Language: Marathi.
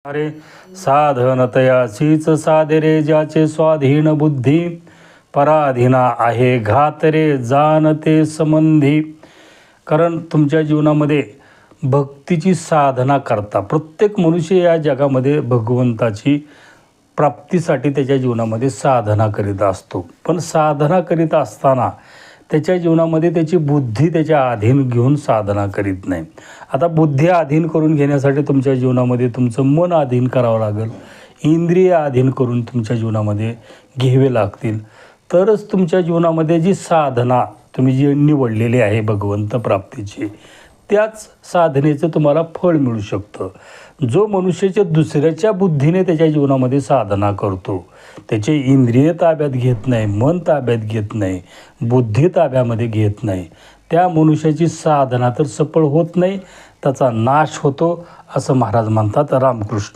अरे साधनतयाचीच साधे रे ज्याचे स्वाधीन बुद्धी, पराधीना आहे घात रे जाणते संबंधी. कारण तुमच्या जीवनामध्ये भक्तीची साधना करता प्रत्येक मनुष्य या जगामध्ये भगवंताची प्राप्तीसाठी त्याच्या जीवनामध्ये साधना करीत असतो. पण साधना करीत असताना त्याच्या जीवनामध्ये त्याची बुद्धी त्याच्या अधीन घेऊन साधना करीत नाही. आता बुद्धी अधीन करून घेण्यासाठी तुमच्या जीवनामध्ये तुमचं मन अधीन करावं लागेल, इंद्रिय अधीन करून तुमच्या जीवनामध्ये घ्यावे लागतील. तरच तुमच्या जीवनामध्ये जी साधना तुम्ही जी निवडलेली आहे भगवंत प्राप्तीची, त्याच साधनेचं तुम्हाला फळ मिळू शकतं. जो मनुष्याच्या दुसऱ्याच्या बुद्धीने त्याच्या जीवनामध्ये साधना करतो, त्याचे इंद्रिय ताब्यात घेत नाही, मन ताब्यात घेत नाही, बुद्धी ताब्यामध्ये घेत नाही, त्या मनुष्याची साधना तर सफळ होत नाही, त्याचा नाश होतो असं महाराज म्हणतात. रामकृष्ण.